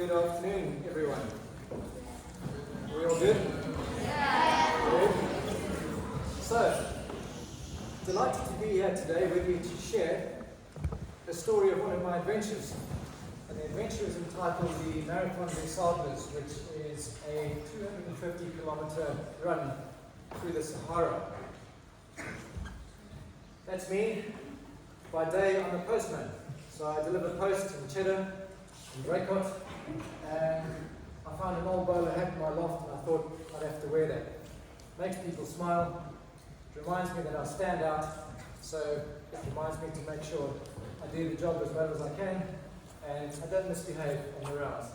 Good afternoon, everyone. We all good? Yeah. Good. So, delighted to be here today with you to share the story of one of my adventures. And the adventure is entitled the Marathon des Sables, which is a 250-kilometer run through the Sahara. That's me. By day, I'm a postman. So I deliver post in Cheddar, in Draycott, and I found an old bowler hat in my loft and I thought I'd have to wear that. Makes people smile, it reminds me that I stand out, so it reminds me to make sure I do the job as well as I can, and I don't misbehave on the rounds.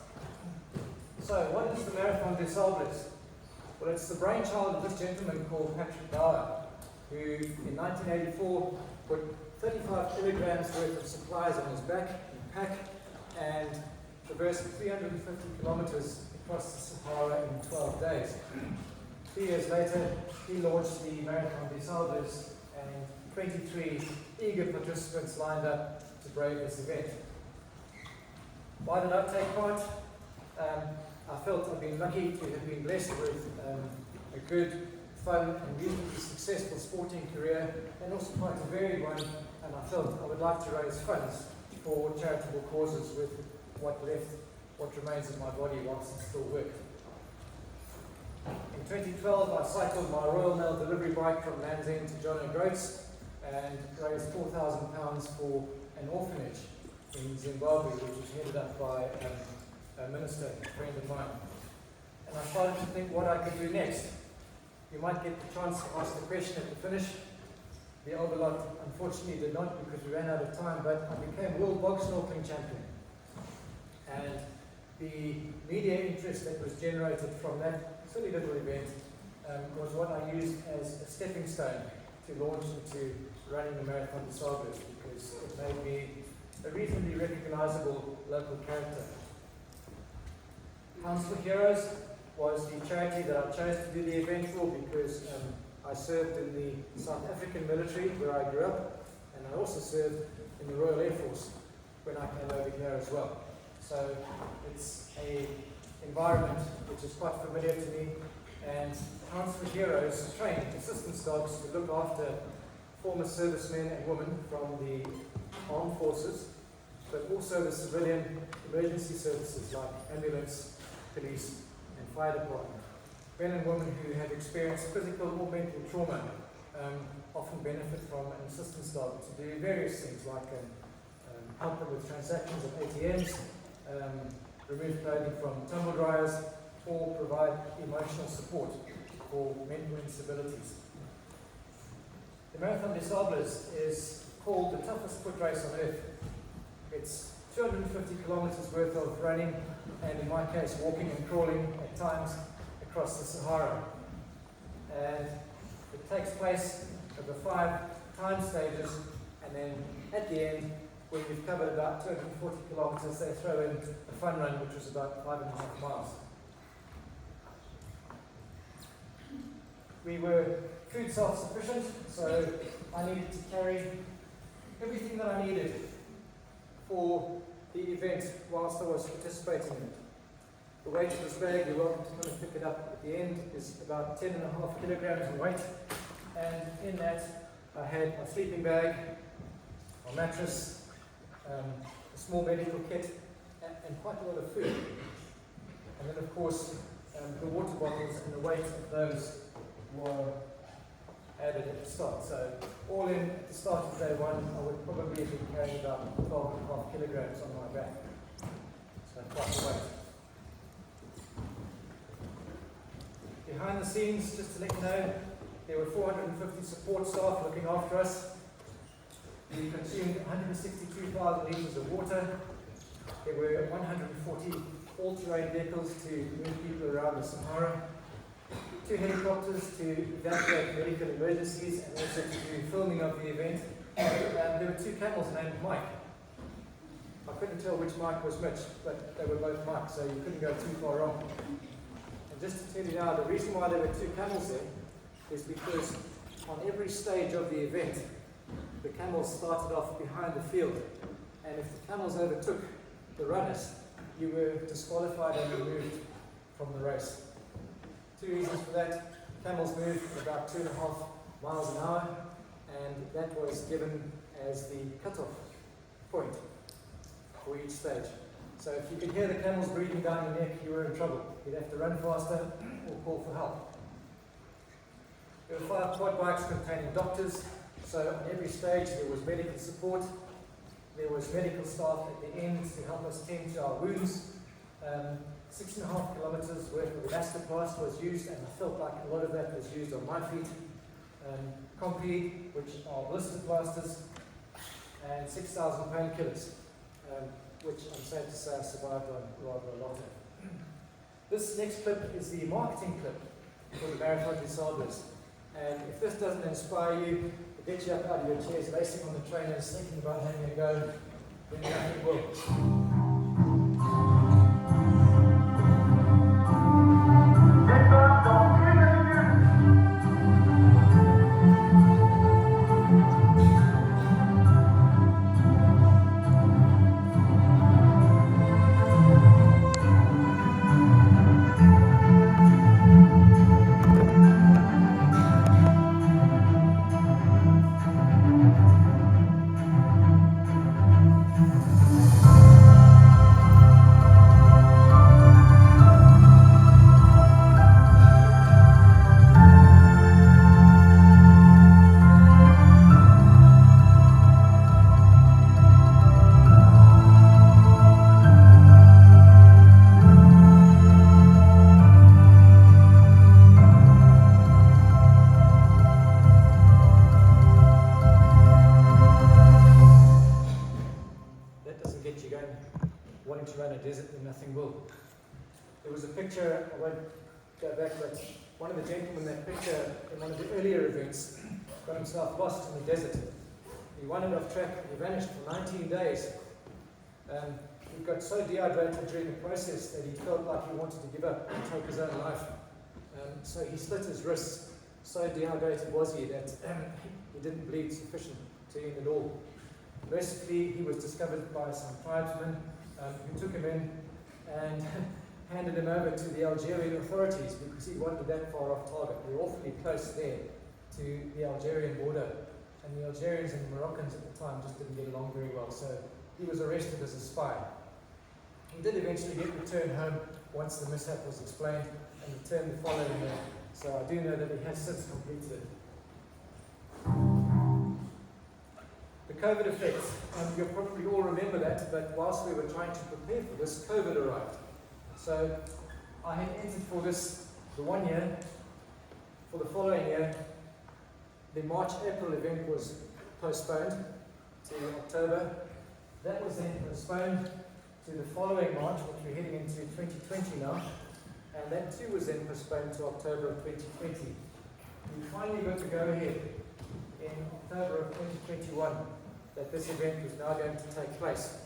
So, what is the Marathon des Sables? Well, it's the brainchild of this gentleman called Patrick Bauer, who in 1984 put 35 kilograms worth of supplies on his back in pack and traversed 350 kilometers across the Sahara in 12 days. 2 years later, he launched the Marathon des Sables, and 23 eager participants lined up to brave this event. Why did I take part? I felt I've been lucky to have been blessed with a good, fun and reasonably successful sporting career, and also quite a varied one, and I felt I would like to raise funds for charitable causes with what remains of my body once it still worked. In 2012, I cycled my Royal Mail delivery bike from Land's End to John O'Groats and raised £4,000 for an orphanage in Zimbabwe, which was headed up by a minister, a friend of mine. And I started to think what I could do next. You might get the chance to ask the question at the finish. The older lot unfortunately did not because we ran out of time, but I became world bog snorkeling champion. And the media interest that was generated from that silly little event was what I used as a stepping stone to launch into running the Marathon des Sables, because it made me a reasonably recognizable local character. Hounds for Heroes was the charity that I chose to do the event for because I served in the South African military where I grew up, and I also served in the Royal Air Force when I came over here as well. So it's an environment which is quite familiar to me, and Hounds for Heroes train assistance dogs to look after former servicemen and women from the armed forces, but also the civilian emergency services like ambulance, police and fire department. Men and women who have experienced physical or mental trauma often benefit from an assistance dog to do various things like help them with transactions at ATMs, remove clothing from tumble dryers, or provide emotional support for mental instabilities. The Marathon des Sables is called the toughest foot race on earth. It's 250 kilometers worth of running, and in my case walking and crawling at times across the Sahara. And it takes place over 5 time stages, and then at the end, when you've covered about 240 kilometers, they throw in a fun run, which was about 5.5 miles. We were food self-sufficient, so I needed to carry everything that I needed for the event whilst I was participating in it. The weight of this bag, you're welcome to come and pick it up at the end, is about 10.5 kilograms in weight, and in that I had my sleeping bag, my mattress, a small medical kit, and quite a lot of food. And then of course the water bottles and the weight of those were added at the start. So all in, at the start of day one, I would probably have been carrying about 12.5 kilograms on my back. So quite a weight. Behind the scenes, just to let you know, there were 450 support staff looking after us. We consumed 162,000 litres of water. There were 140 all-terrain vehicles to move people around the Sahara, 2 helicopters to evacuate medical emergencies and also to do filming of the event. There were 2 camels named Mike. I couldn't tell which Mike was which, but they were both Mike, so you couldn't go too far wrong. And just to tell you now, the reason why there were 2 camels there is because on every stage of the event, the camels started off behind the field, and if the camels overtook the runners, you were disqualified and removed from the race. Two reasons for that. Camels move at about 2.5 miles an hour, and that was given as the cut-off point for each stage. So if you could hear the camels breathing down your neck, you were in trouble. You'd have to run faster or call for help. There were 5 quad bikes containing doctors, so on every stage there was medical support. There was medical staff at the end to help us tend to our wounds. 6.5 kilometers worth of elastoplast was used, and I felt like a lot of that was used on my feet. Compi, which are blister plasters, and 6,000 painkillers, which I'm sad to say I survived on rather a lot of. This next clip is the marketing clip for the Marathon des Sabres. And if this doesn't inspire you, to get you up out of your chairs, lacing on the trainers, thinking about having a go, then nothing will. Wanting to run a desert and nothing will. There was a picture, I won't go back, but one of the gentlemen in that picture in one of the earlier events got himself lost in the desert. He wandered off track and he vanished for 19 days. He got so dehydrated during the process that he felt like he wanted to give up and take his own life. So he slit his wrists. So dehydrated was he that he didn't bleed sufficient to end it all. Mercifully, he was discovered by some tribesmen who took him in and handed him over to the Algerian authorities because he wandered that far off target. We were awfully close there to the Algerian border, and the Algerians and the Moroccans at the time just didn't get along very well, so he was arrested as a spy. He did eventually get returned home once the mishap was explained, and returned the following year, so I do know that he has since completed it. The COVID effects, you'll probably all remember that, but whilst we were trying to prepare for this, COVID arrived. So I had entered for this the 1 year. For the following year, the March-April event was postponed to October. That was then postponed to the following March, which we're heading into 2020 now, and that too was then postponed to October of 2020. We finally got to go ahead in October of 2021 that this event was now going to take place.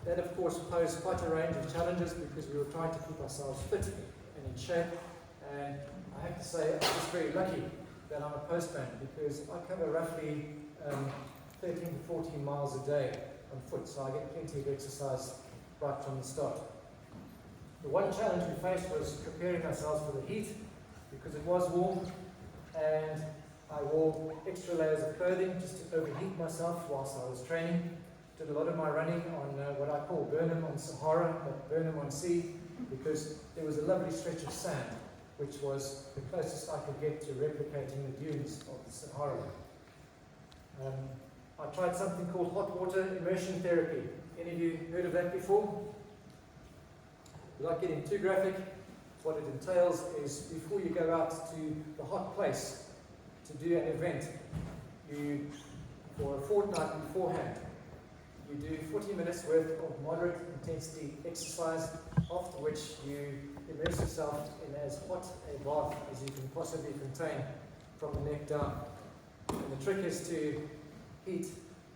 That of course posed quite a range of challenges because we were trying to keep ourselves fit and in shape, and I have to say I'm just very lucky that I'm a postman because I cover roughly 13 to 14 miles a day on foot, so I get plenty of exercise right from the start. The one challenge we faced was preparing ourselves for the heat because it was warm, and I wore extra layers of clothing just to overheat myself whilst I was training. Did a lot of my running on what I call Burnham on Sahara, but Burnham on Sea, because there was a lovely stretch of sand, which was the closest I could get to replicating the dunes of the Sahara. I tried something called hot water immersion therapy. Any of you heard of that before? Without getting too graphic, what it entails is before you go out to the hot place to do an event, you, for a fortnight beforehand, you do 40 minutes worth of moderate intensity exercise, after which you immerse yourself in as hot a bath as you can possibly contain from the neck down. And the trick is to heat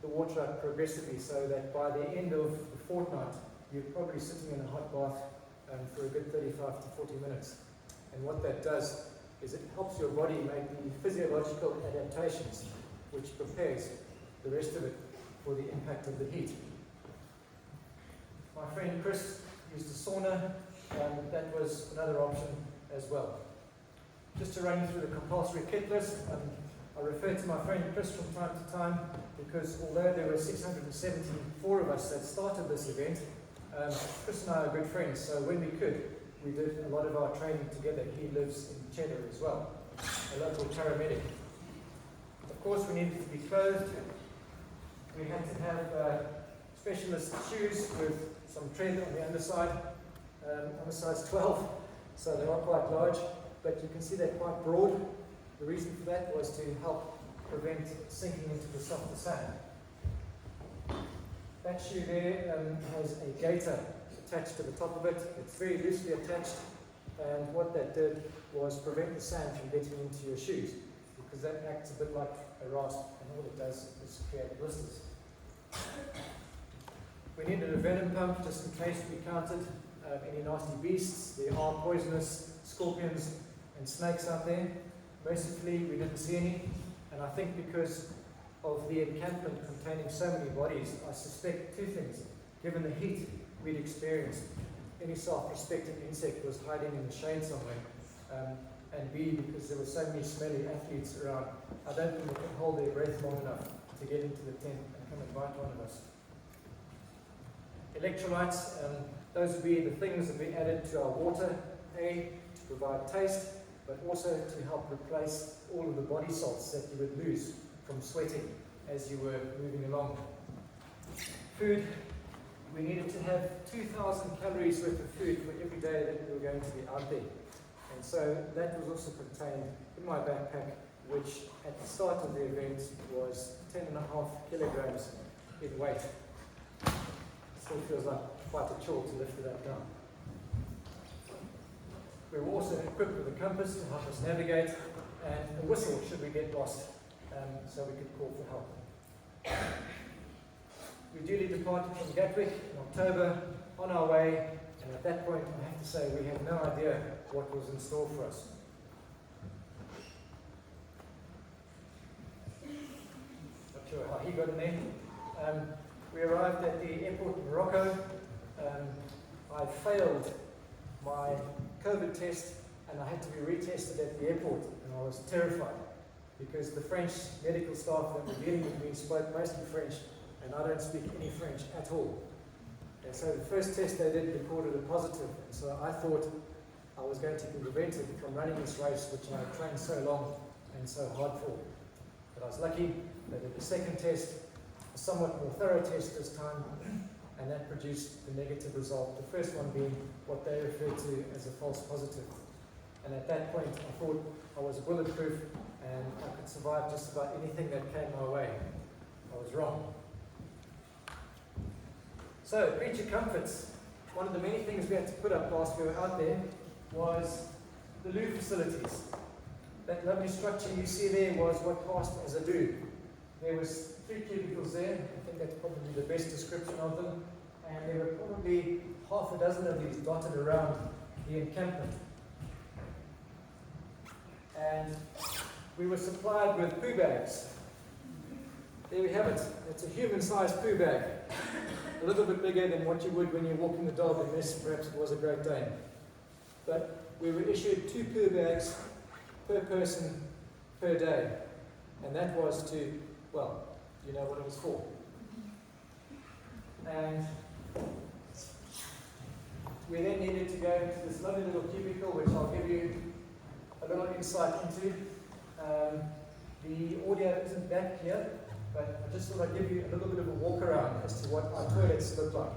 the water up progressively so that by the end of the fortnight, you're probably sitting in a hot bath for a good 35 to 40 minutes. And what that does is it helps your body make the physiological adaptations which prepares the rest of it for the impact of the heat. My friend Chris used to sauna, that was another option as well. Just to run you through the compulsory kit list, I refer to my friend Chris from time to time because although there were 674 of us that started this event, Chris and I are good friends, so when we could, we did a lot of our training together. He lives in Cheddar as well, a local paramedic. Of course, we needed to be clothed. We had to have specialist shoes with some tread on the underside. I'm a size 12, so they are quite large, but you can see they're quite broad. The reason for that was to help prevent sinking into the softer sand. That shoe there has a gaiter attached to the top of it. It's very loosely attached, and what that did was prevent the sand from getting into your shoes, because that acts a bit like a rasp, and all it does is create blisters. We needed a venom pump just in case we counted any nasty beasts. There are poisonous scorpions and snakes out there. Mercifully, we didn't see any, and I think because of the encampment containing so many bodies, I suspect two things. Given the heat we'd experienced, any self-respecting insect was hiding in the shade somewhere, and B, because there were so many smelly athletes around, I don't think they could hold their breath long enough to get into the tent and come and bite one of us. Electrolytes, those would be the things that we added to our water, A, to provide taste, but also to help replace all of the body salts that you would lose from sweating as you were moving along. Food, we needed to have 2,000 calories worth of food for every day that we were going to be out there. And so that was also contained in my backpack, which at the start of the event was 10.5 kilograms in weight. Still feels like quite a chore to lift that down. We were also equipped with a compass to help us navigate, and a whistle should we get lost, so we could call for help. We duly departed from Gatwick in October on our way, and at that point I have to say we had no idea what was in store for us. Not sure how he got in there. We arrived at the airport in Morocco. I failed my COVID test and I had to be retested at the airport, and I was terrified because the French medical staff that were dealing with me spoke mostly French, and I don't speak any French at all. And so the first test they did recorded a positive, and so I thought I was going to be prevented from running this race which I had trained so long and so hard for. But I was lucky. They did the second test, a somewhat more thorough test this time, and that produced the negative result, the first one being what they refer to as a false positive. And at that point I thought I was bulletproof and I could survive just about anything that came my way. I was wrong. So, creature comforts. One of the many things we had to put up whilst we were out there was the loo facilities. That lovely structure you see there was what passed as a loo. There was 3 cubicles there. I think that's probably the best description of them. And there were probably half a dozen of these dotted around the encampment. And we were supplied with poo bags. There we have it. It's a human-sized poo bag. A little bit bigger than what you would when you're walking the dog, unless perhaps it was a Great Dane. But we were issued 2 poo bags per person per day. And that was to, well, you know what it was for. And we then needed to go into this lovely little cubicle, which I'll give you a little insight into. The audio isn't back here, but I just thought I'd give you a little bit of a walk around as to what our toilets look like.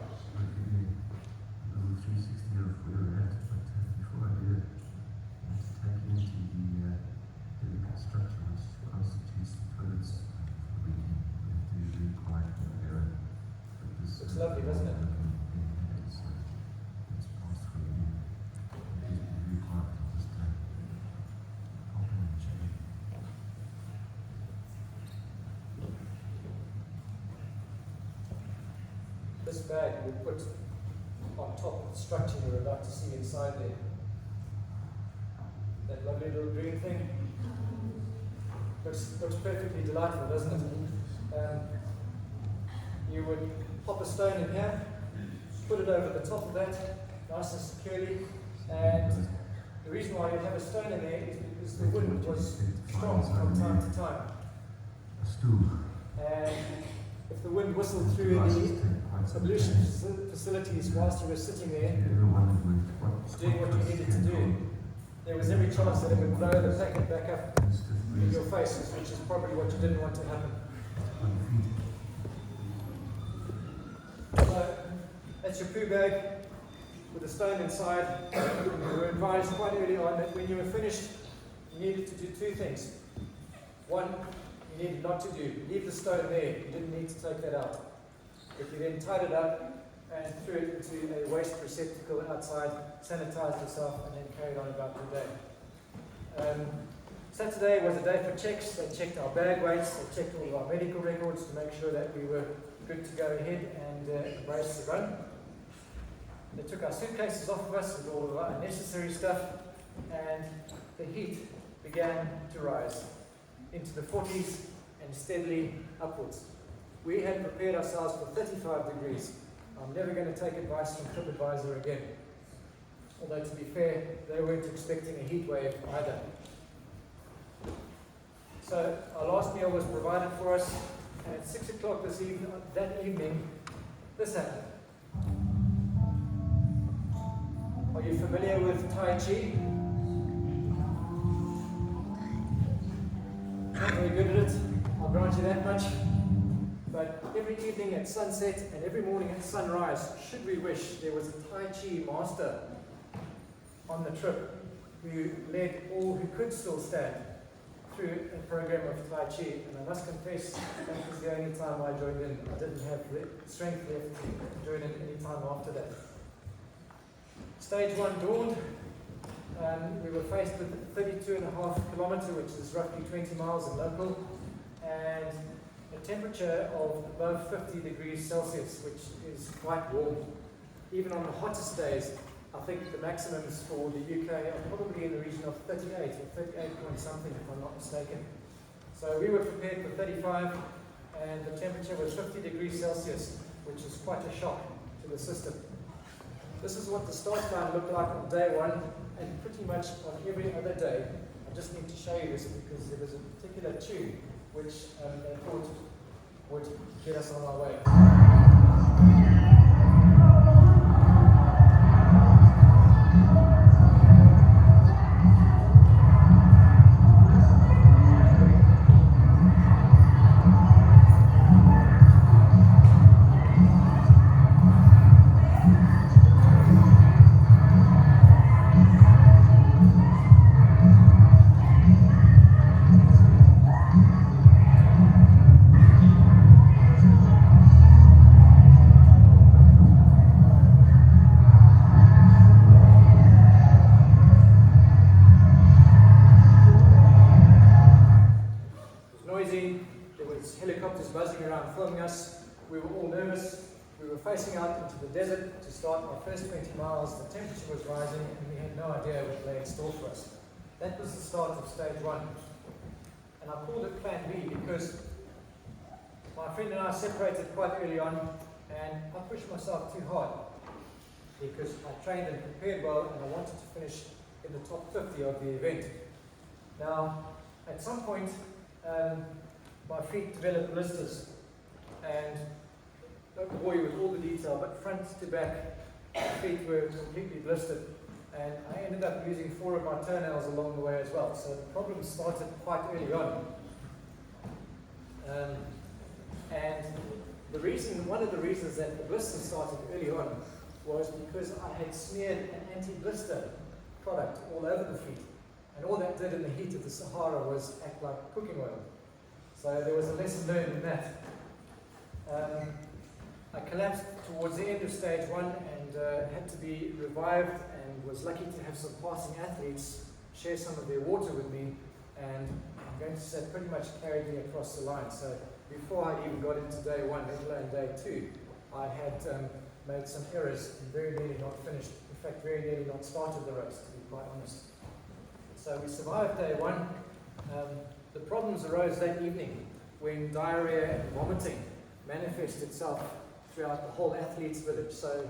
Looks lovely, doesn't it? This bag we put on top of the structure you're about to see inside there. That lovely little green thing. Looks perfectly delightful, doesn't it? You would pop a stone in here, put it over the top of that, nice and securely. And the reason why you have a stone in there is because the wind was strong from time to time. And if the wind whistled through the ablution facilities whilst you were sitting there doing what you needed to do, there was every chance that it would blow the packet back up in your face, which is probably what you didn't want to happen. So that's your poo bag with a stone inside. We were advised quite early on that when you were finished, you needed to do two things. One, you needed not to do. Leave the stone there. You didn't need to take that out. But you then tied it up and threw it into a waste receptacle outside, sanitized yourself, and then carried on about your day. Saturday was a day for checks. They checked our bag weights, they checked all of our medical records to make sure that we were good to go ahead and embrace the run. They took our suitcases off of us with all of our unnecessary stuff, and the heat began to rise into the 40s and steadily upwards. We had prepared ourselves for 35 degrees. I'm never going to take advice from TripAdvisor again. Although to be fair, they weren't expecting a heat wave either. So our last meal was provided for us, and at 6 o'clock that evening, this happened. Are you familiar with Tai Chi? Not very good at it, I'll grant you that much. But every evening at sunset and every morning at sunrise, should we wish, there was a Tai Chi master on the trip who led all who could still stand through a program of Tai Chi. And I must confess, that was the only time I joined in. I didn't have the strength left to join in any time after that. Stage 1 dawned. We were faced with a 32.5 kilometre, which is roughly 20 miles in local, and a temperature of above 50 degrees Celsius, which is quite warm. Even on the hottest days, I think the maximums for the UK are probably in the region of 38 or 38 point something, if I'm not mistaken. So we were prepared for 35, and the temperature was 50 degrees Celsius, which is quite a shock to the system. This is what the start time looked like on day 1, and pretty much on every other day. I just need to show you this because there was a particular tune which they thought would get us on our way. Helicopters buzzing around filming us. We were all nervous. We were facing out into the desert to start our first 20 miles. The temperature was rising and we had no idea what lay in store for us. That was the start of stage 1. And I called it Plan B because my friend and I separated quite early on, and I pushed myself too hard because I trained and prepared well and I wanted to finish in the top 50 of the event. Now, at some point, my feet developed blisters, and I don't bore you with all the detail, but front to back, my feet were completely blistered, and I ended up losing 4 of my toenails along the way as well. So the problem started quite early on. And one of the reasons that the blisters started early on was because I had smeared an anti-blister product all over the feet, and all that did in the heat of the Sahara was act like cooking oil. So there was a lesson learned in that. I collapsed towards the end of stage 1 and had to be revived, and was lucky to have some passing athletes share some of their water with me, and I'm going to say pretty much carried me across the line. So before I even got into day 1, let alone day 2, I had made some errors and very nearly not finished. In fact, very nearly not started the race, to be quite honest. So we survived day 1. The problems arose that evening when diarrhea and vomiting manifested itself throughout the whole athletes' village. So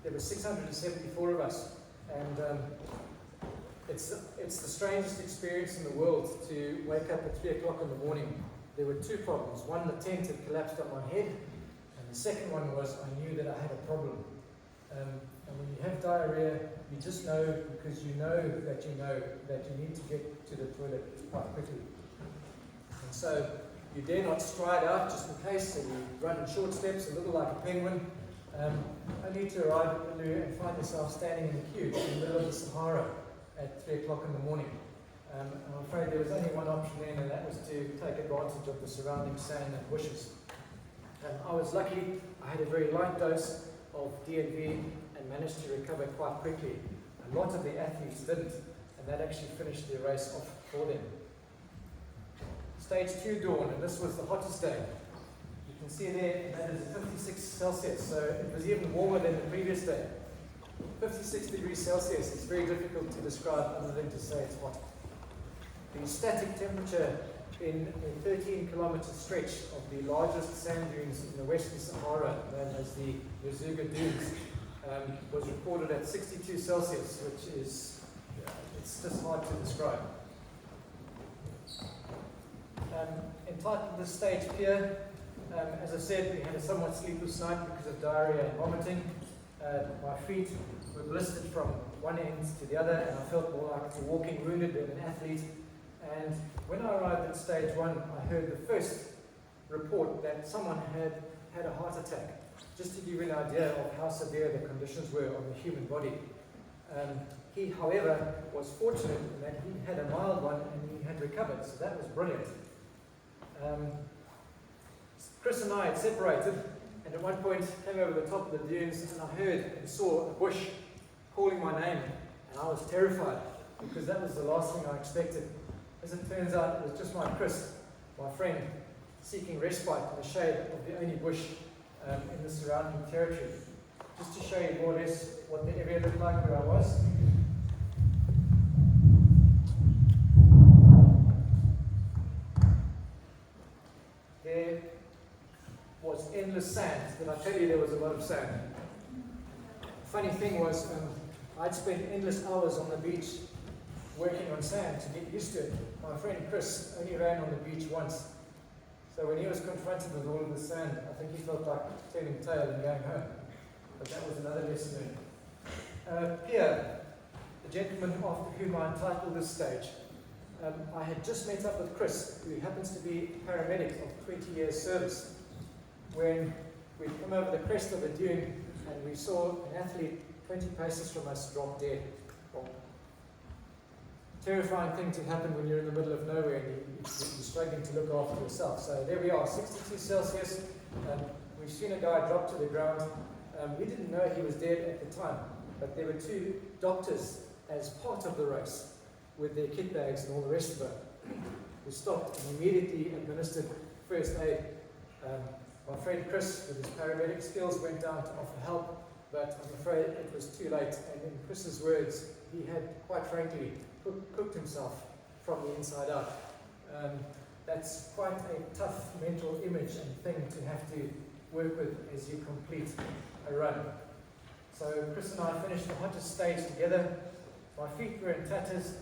there were 674 of us, and it's the strangest experience in the world to wake up at 3 o'clock in the morning. There were two problems. One, the tent had collapsed on my head, and the second one was I knew that I had a problem. And when you have diarrhea, you just know because you know that you need to get to the toilet quite quickly. And so you dare not stride out just in case, so you run in short steps, a little like a penguin, only to arrive at the loo and find yourself standing in a queue in the middle of the Sahara at 3 o'clock in the morning. I'm afraid there was only one option then, and that was to take advantage of the surrounding sand and bushes. I was lucky. I had a very light dose of DNV and managed to recover quite quickly. A lot of the athletes didn't, and that actually finished the race off for them. Stage 2 dawn, and this was the hottest day. You can see there, that is 56 Celsius, so it was even warmer than the previous day. 56 degrees Celsius is very difficult to describe other than to say it's hot. The static temperature in a 13-kilometre stretch of the largest sand dunes in the Western Sahara, known as the Yazuga Dunes, was recorded at 62 Celsius, which is, it's just hard to describe. Entitled this stage here, as I said, we had a somewhat sleepless night because of diarrhea and vomiting. My feet were blistered from one end to the other, and I felt more like a walking wounded than an athlete. And when I arrived at stage 1, I heard the first report that someone had a heart attack, just to give you an idea of how severe the conditions were on the human body. He, however, was fortunate in that he had a mild one and he had recovered, so that was brilliant. Chris and I had separated, and at one point came over the top of the dunes, and I heard and saw a bush calling my name, and I was terrified because that was the last thing I expected. As it turns out, it was just my Chris, my friend, seeking respite in the shade of the only bush in the surrounding territory. Just to show you more or less what the area looked like where I was. There was endless sand, but I tell you there was a lot of sand. Funny thing was, I'd spent endless hours on the beach working on sand to get used to it. My friend Chris only ran on the beach once. So when he was confronted with all of the sand, I think he felt like turning tail and going home. But that was another lesson learned. Pierre, the gentleman after whom I entitled this stage, I had just met up with Chris, who happens to be a paramedic of 20 years service, when we'd come over the crest of a dune and we saw an athlete 20 paces from us drop dead. Well, terrifying thing to happen when you're in the middle of nowhere and you're struggling to look after yourself. So there we are, 62 Celsius. We've seen a guy drop to the ground. We didn't know he was dead at the time, but there were two doctors as part of the race with their kit bags and all the rest of it. We stopped and immediately administered first aid. My friend Chris, with his paramedic skills, went down to offer help, but I'm afraid it was too late. And in Chris's words, he had, quite frankly, cooked himself from the inside out. That's quite a tough mental image and thing to have to work with as you complete a run. So Chris and I finished the hottest stage together. My feet were in tatters,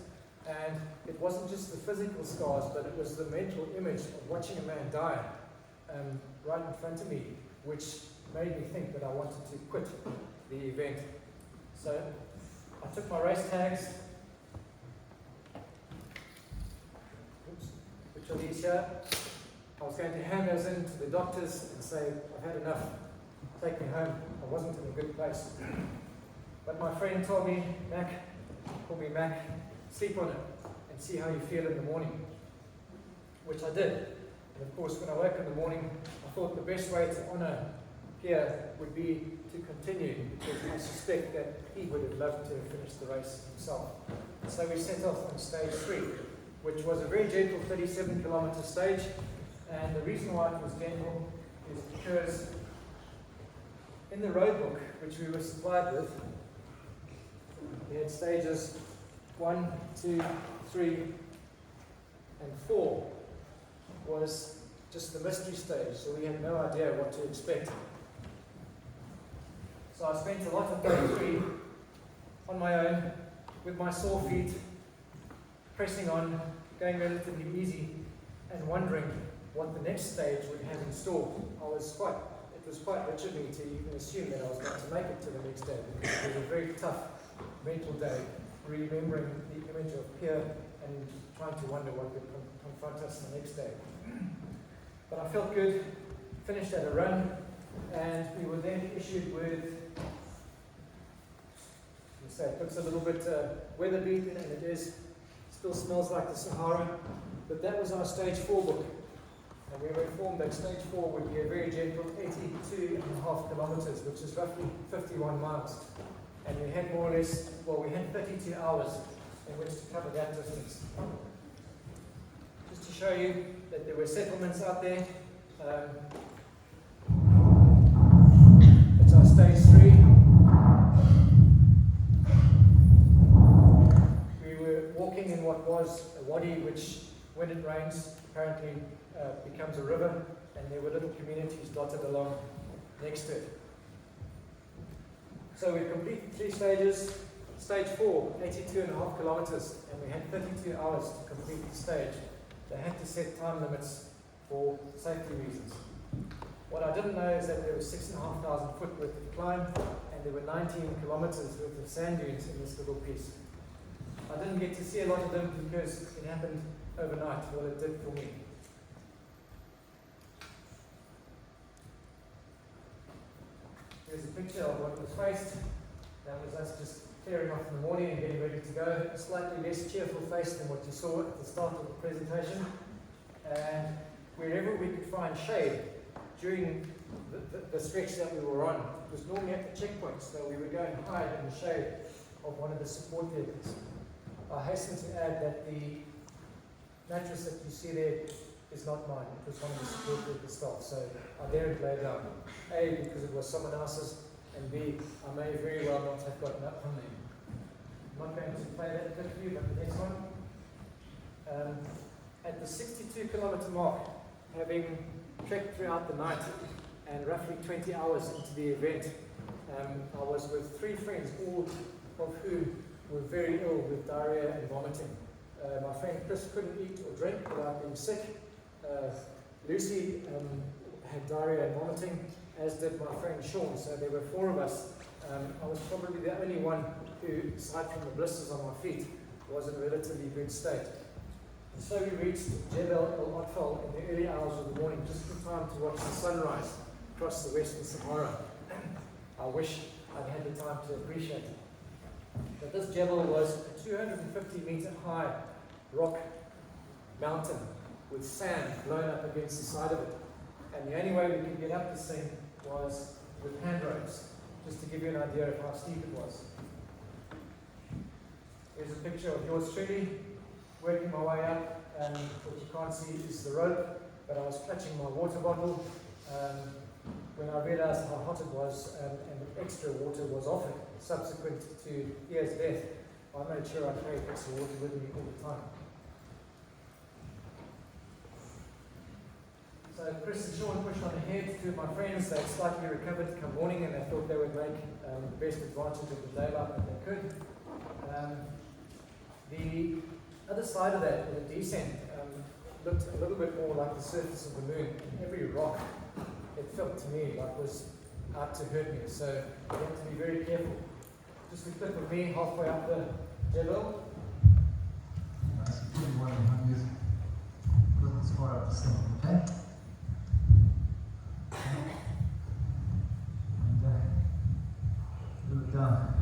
and it wasn't just the physical scars, but it was the mental image of watching a man die right in front of me, which made me think that I wanted to quit the event. So I took my race tags, which are these here. I was going to hand those in to the doctors and say, I've had enough, take me home. I wasn't in a good place. But my friend told me, Mac, call me Mac, sleep on it and see how you feel in the morning, which I did. And of course, when I woke in the morning, I thought the best way to honour Pierre would be to continue, because I suspect that he would have loved to have finished the race himself. And so we set off on stage 3, which was a very gentle 37-kilometre stage. And the reason why it was gentle is because in the road book, which we were supplied with, we had stages 1, 2, 3, and 4 was just the mystery stage, so we had no idea what to expect. So I spent a lot of day 3 on my own, with my sore feet, pressing on, going relatively easy, and wondering what the next stage would have in store. It was quite rich of me to even assume that I was going to make it to the next day, because it was a very tough mental day, remembering the image of Pierre and trying to wonder what would confront us the next day. But I felt good, finished at a run, and we were then issued with, it looks a little bit weather beaten, and it is, still smells like the Sahara, but that was our stage 4 book. And we were informed that stage 4 would be a very gentle 82.5 kilometers, which is roughly 51 miles. And we had more or less, we had 32 hours in which to cover that distance. Just to show you that there were settlements out there. It's our stage 3. We were walking in what was a wadi, which, when it rains, apparently becomes a river, and there were little communities dotted along next to it. So we've completed 3 stages. Stage 4, 82.5 kilometers, and we had 32 hours to complete the stage. They had to set time limits for safety reasons. What I didn't know is that there was 6,500 foot worth of climb, and there were 19 kilometers worth of sand dunes in this little piece. I didn't get to see a lot of them because it happened overnight, what it did for me. Here's a picture of what was faced. That was us just clearing off in the morning and getting ready to go. A slightly less cheerful face than what you saw at the start of the presentation. And wherever we could find shade during the stretch that we were on, it was normally at the checkpoint, so we would go and hide in the shade of one of the support vehicles. I hasten to add that the mattress that you see there is not mine. It was one of the support vehicle staff, so I daren't lay down. A, because it was someone else's, and B, I may very well not have gotten up from there. I'm not going to play that clip for you, but the next one. At the 62 kilometer mark, having trekked throughout the night and roughly 20 hours into the event, I was with 3 friends, all of whom were very ill with diarrhea and vomiting. My friend Chris couldn't eat or drink without being sick. Lucy had diarrhea and vomiting, as did my friend Sean, so there were 4 of us. I was probably the only one who, aside from the blisters on my feet, was in a relatively good state. And so we reached Jebel El Atfal in the early hours of the morning, just in time to watch the sunrise across the Western Sahara. I wish I'd had the time to appreciate it. But this Jebel was a 250 meter high rock mountain with sand blown up against the side of it. And the only way we could get up this thing was with hand ropes, just to give you an idea of how steep it was. Here's a picture of yours truly, working my way up, and what you can't see is the rope, but I was clutching my water bottle. When I realized how hot it was and the extra water was offered subsequent to Ian's death, I made sure I carried extra water with me all the time. So Chris and Sean pushed on ahead. 2 of my friends, they slightly recovered come morning, and they thought they would make the best advantage of the daylight that they could. The other side of that, the descent, looked a little bit more like the surface of the moon. And every rock, it felt to me like was out to hurt me. So I had to be very careful. Just a clip of me halfway up the Jebel. Okay. Look down.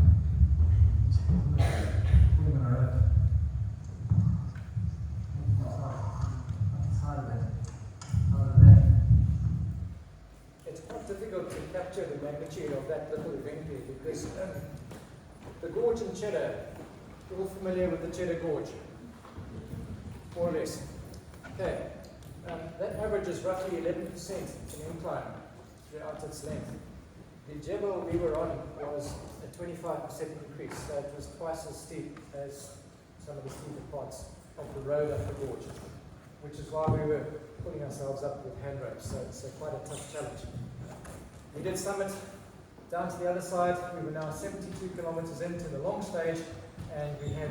It's quite difficult to capture the magnitude of that little event here, because the gorge in Cheddar, you're all familiar with the Cheddar Gorge, more or less. Okay, that averages roughly 11% in incline throughout its length. The Jebel we were on was a 25% increase, so it was twice as steep as some of the steeper parts of the road up the gorge, which is why we were pulling ourselves up with hand ropes, so it's quite a tough challenge. We did summit Down to the other side, we were now 72 kilometers into the long stage, and we had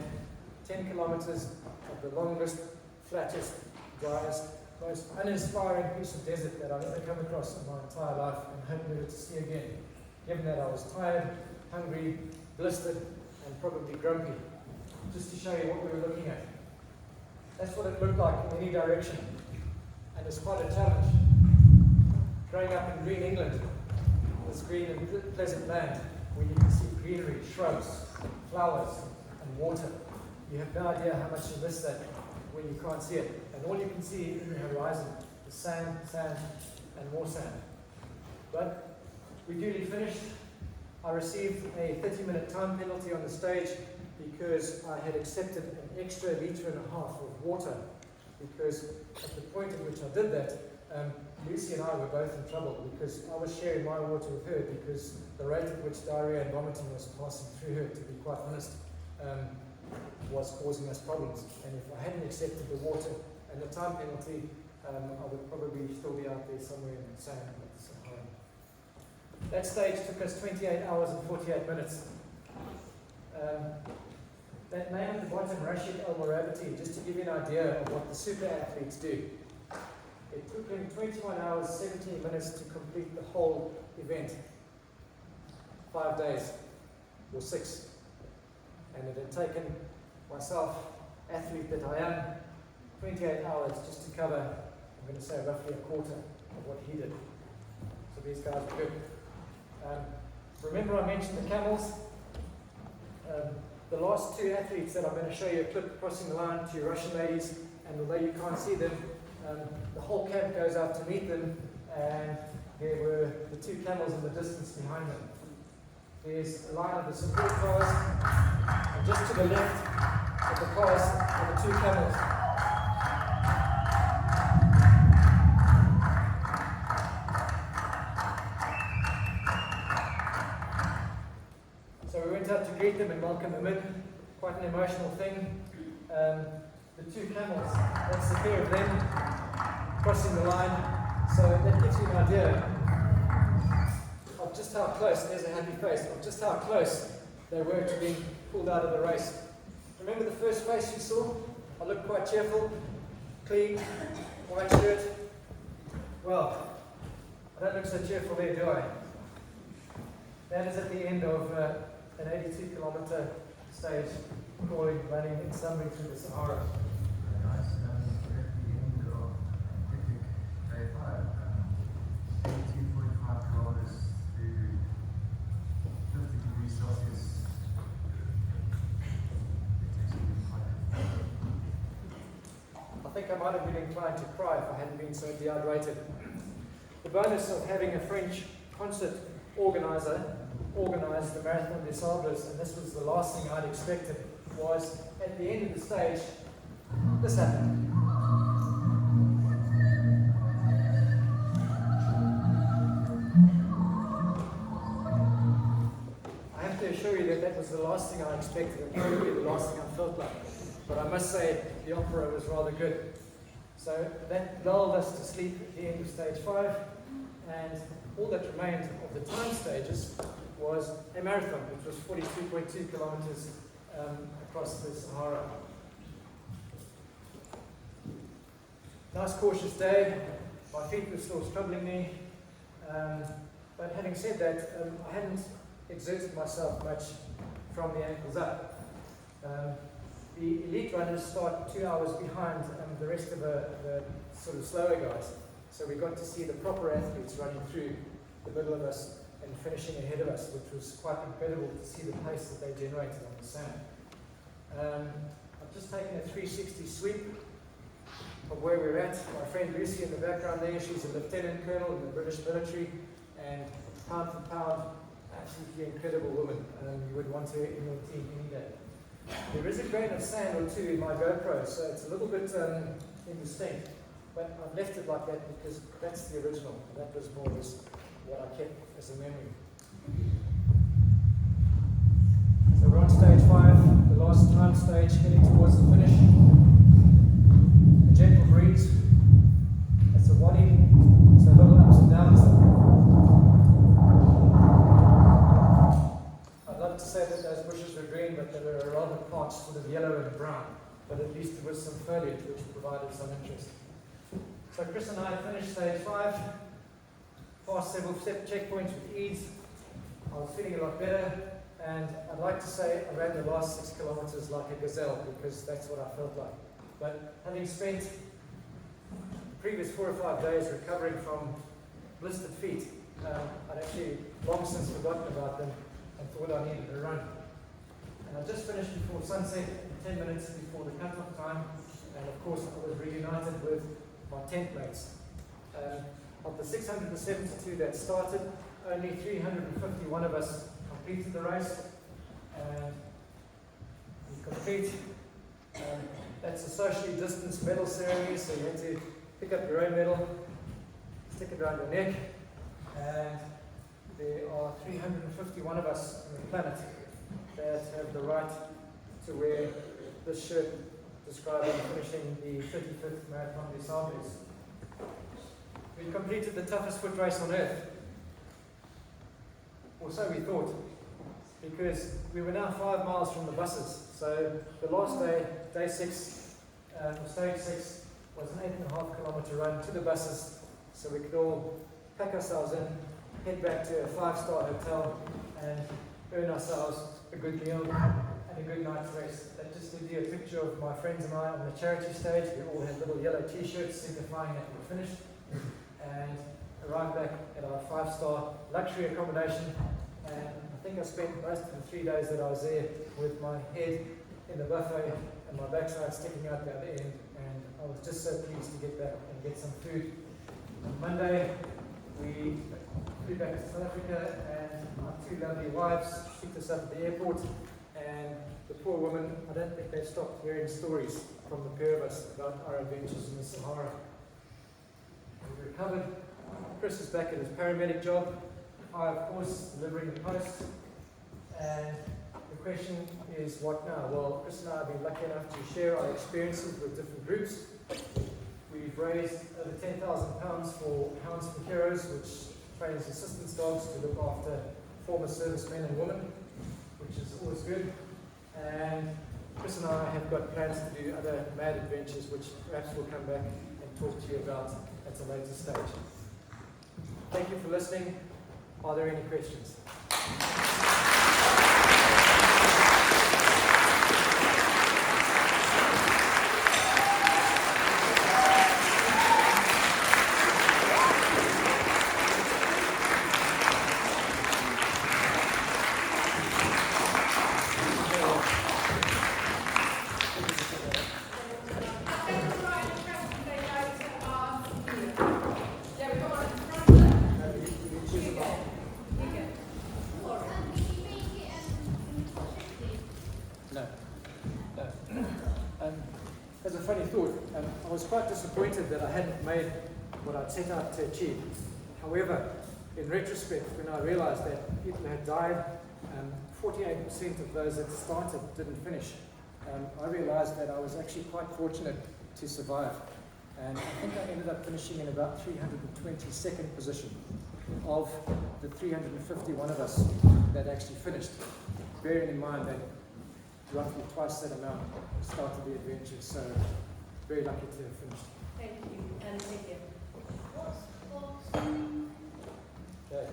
10 kilometers of the longest, flattest, driest, most uninspiring piece of desert that I've ever come across in my entire life, and hope never to see again, given that I was tired, hungry, blistered, and probably grumpy. Just to show you what we were looking at. That's what it looked like in any direction, and it's quite a challenge. Growing up in green England, this green and pleasant land, where you can see greenery, shrubs, flowers, and water. You have no idea how much you miss that when you can't see it. And all you can see in the horizon is sand, sand, and more sand. But we duly finished. I received a 30-minute time penalty on the stage because I had accepted an extra litre and a half of water, because at the point at which I did that, Lucy and I were both in trouble, because I was sharing my water with her, because the rate at which diarrhea and vomiting was passing through her, to be quite honest, was causing us problems. And if I hadn't accepted the water and the time penalty, I would probably still be out there somewhere in the sand at the Sahara. That stage took us 28 hours and 48 minutes. That name at the bottom, Rashid Al-Morabiti, just to give you an idea of what the super athletes do. It took him 21 hours, 17 minutes to complete the whole event. 5 days, or 6. And it had taken myself, athlete that I am, 28 hours just to cover, I'm going to say roughly a quarter of what he did. So these guys were good. Remember I mentioned the camels? The last two athletes that I'm going to show you a clip crossing the line, two Russian ladies, and although you can't see them, the whole camp goes out to meet them, and there were the two camels in the distance behind them. There's a line of the support cars, and just to the left of the cars are the two camels. So we went out to greet them and welcome them in. Quite an emotional thing. The two camels, that's the pair of them crossing the line. So that gives you an idea of just how close, there's a happy face, of just how close they were to being pulled out of the race. Remember the first face you saw? I looked quite cheerful, clean, white shirt. Well, I don't look so cheerful there, do I? That is at the end of an 82-kilometer stage, crawling, running, and stumbling through the Sahara. Very nice. We're at the end of picnic day 5. 82.5 kilometers to 50 degrees Celsius. I think I might have been inclined to cry if I hadn't been so dehydrated. The bonus of having a French concert organizer organize the Marathon des Sables, and this was the last thing I'd expected, was at the end of the stage, this happened. I have to assure you that that was the last thing I expected, and probably the last thing I felt like. But I must say, the opera was rather good. So that lulled us to sleep at the end of stage 5, and all that remained of the time stages was a marathon, which was 42.2 kilometers across the Sahara. Nice cautious day. My feet were still troubling me. But having said that, I hadn't exerted myself much from the ankles up. The elite runners start 2 hours behind the rest of the sort of slower guys. So we got to see the proper athletes running through the middle of us and finishing ahead of us, which was quite incredible to see the pace that they generated on the sand. I've just taken a 360 sweep of where we're at. My friend Lucy in the background there, she's a lieutenant colonel in the British military, and pound for pound, absolutely incredible woman. You would want her in your team any day. There is a grain of sand or two in my GoPro, so it's a little bit indistinct, but I've left it like that because that's the original, and that was more or less what I kept as a memory. So we're on stage 5, the last time stage, heading towards the finish. A gentle breeze. It's a wadi, so a little ups and downs. but they were rather parched, sort of yellow and brown. But at least there was some foliage which provided some interest. So Chris and I finished stage 5, passed several checkpoints with ease. I was feeling a lot better, and I'd like to say I ran the last 6 kilometers like a gazelle, because that's what I felt like. But having spent the previous 4 or 5 days recovering from blistered feet, I'd actually long since forgotten about them and thought I needed a run. And I just finished before sunset, 10 minutes before the cut-off time, and of course I was reunited with my tent mates. Of the 672 that started, only 351 of us completed the race. And you complete, that's a socially distanced medal ceremony, so you had to pick up your own medal, stick it around your neck, and there are 351 of us on the planet that have the right to wear this shirt describing finishing the 35th Marathon des Sables. We completed the toughest foot race on earth, or so we thought, because we were now 5 miles from the buses. So the last day, day 6, or stage 6, was an 8.5 kilometer run to the buses, so we could all pack ourselves in, head back to a 5-star hotel, and earn ourselves a good meal and a good night's rest. That just gives you a picture of my friends and I on the charity stage. We all had little yellow t-shirts signifying that we're finished, and arrived back at our 5-star luxury accommodation. And I think I spent most of the 3 days that I was there with my head in the buffet and my backside sticking out the other end, and I was just so pleased to get back and get some food. On Monday, we flew back to South Africa, and my 2 lovely wives picked us up at the airport, and the poor woman, I don't think they've stopped hearing stories from the pair of us about our adventures in the Sahara. We recovered. Chris is back at his paramedic job. I, of course, delivering the post. And the question is, what now? Well, Chris and I have been lucky enough to share our experiences with different groups. We've raised over £10,000 for Hounds for Heroes, which trains assistance dogs to look after former servicemen and women, which is always good. And Chris and I have got plans to do other mad adventures, which perhaps we'll come back and talk to you about at a later stage. Thank you for listening. Are there any questions? As a funny thought, I was quite disappointed that I hadn't made what I'd set out to achieve. However, in retrospect, when I realized that people had died, 48% of those that started didn't finish, I realized that I was actually quite fortunate to survive. And I think I ended up finishing in about 322nd position of the 351 of us that actually finished, bearing in mind that roughly twice that amount started the adventure, so very lucky to have finished. Thank you, and thank you. Okay.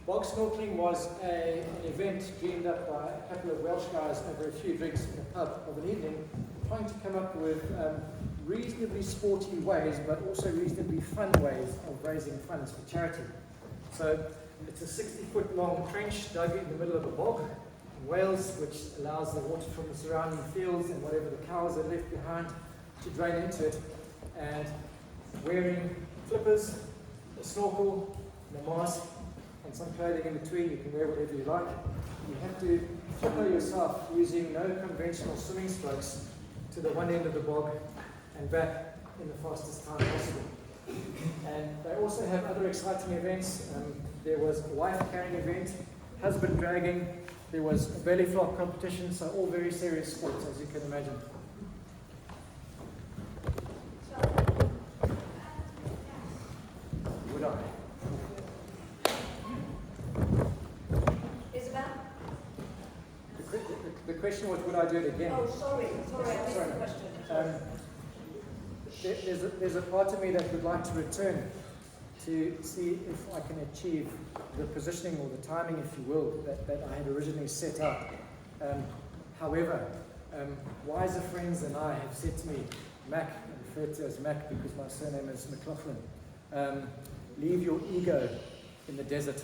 Bog snorkeling was an event dreamed up by a couple of Welsh guys over a few drinks in a pub of an evening, trying to come up with reasonably sporty ways, but also reasonably fun ways of raising funds for charity. So it's a 60-foot long trench dug in the middle of a bog in Wales, which allows the water from the surrounding fields and whatever the cows are left behind to drain into it. And wearing flippers, a snorkel, and a mask, and some clothing in between, you can wear whatever you like. You have to flipper yourself using no conventional swimming strokes to the one end of the bog and back in the fastest time possible. And they also have other exciting events. There was a wife carrying event, husband dragging, there was a belly flop competition, so all very serious sports, as you can imagine. Would I? Isabel? The question was, would I do it again? Oh, sorry, I missed the question. There's a part of me that would like to return to see if I can achieve the positioning or the timing, if you will, that I had originally set out. However, wiser friends than I have said to me, Mac, I refer to as Mac because my surname is MacLachlan, leave your ego in the desert.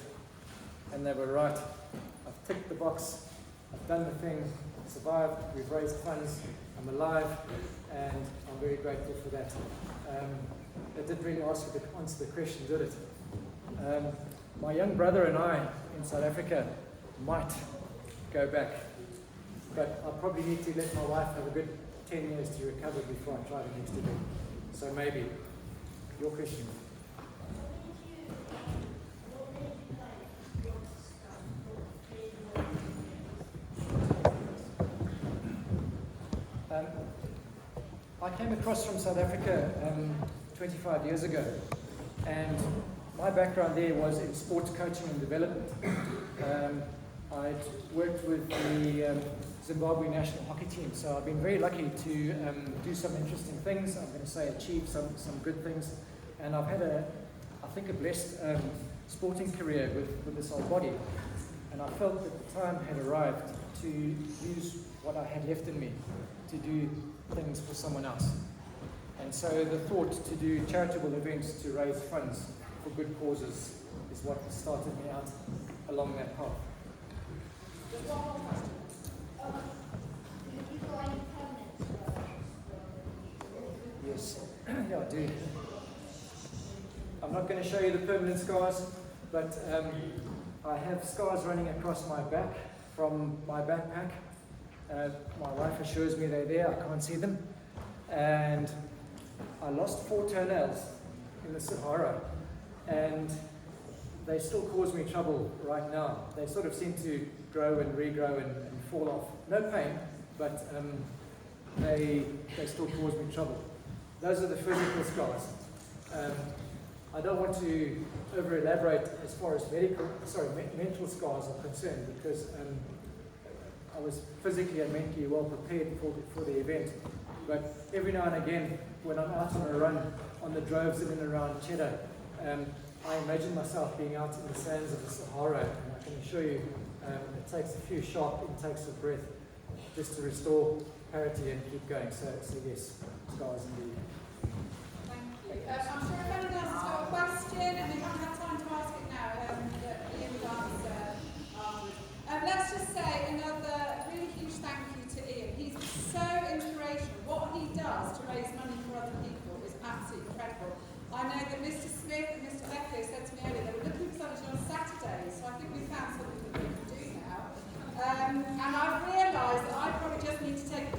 And they were right. I've ticked the box, I've done the thing, I've survived, we've raised funds, I'm alive, and I'm very grateful for that. It didn't really answer the question, did it? My young brother and I in South Africa might go back, but I'll probably need to let my wife have a good 10 years to recover before I try the next event. So maybe. Your question. I came across from South Africa 25 years ago, and my background there was in sports coaching and development. I'd worked with the Zimbabwe national hockey team, so I've been very lucky to do some interesting things. I'm going to say achieve some good things, and I've had I think a blessed sporting career with this old body, and I felt that the time had arrived to use what I had left in me to do things for someone else. And so the thought to do charitable events to raise funds for good causes is what started me out along that path. Just one more question. Have you got any permanent scars? Yes, yeah, I do. I'm not going to show you the permanent scars, but I have scars running across my back from my backpack. My wife assures me they're there, I can't see them. And I lost 4 toenails in the Sahara, and they still cause me trouble right now. They sort of seem to grow and regrow and fall off. No pain, but they still cause me trouble. Those are the physical scars. I don't want to over elaborate as far as mental scars are concerned, because I was physically and mentally well prepared for the event. But every now and again, when I'm out on a run on the droves in and around Cheddar, I imagine myself being out in the sands of the Sahara, and I can assure you it takes a few sharp intakes of breath just to restore parity and keep going. So yes, scars indeed. Thank you. I'm sure if anyone else has got a question, and we haven't had time to ask it now, that Ian will answer afterwards. Let's just say another really huge thank you to Ian. He's so inspirational. What he does to raise money for other people is absolutely incredible. I know that Mr. Smith and Mr. Becker said to me earlier they were looking for something on Saturdays, so I think we found something that we can do now. And I've realised that I probably just need to take a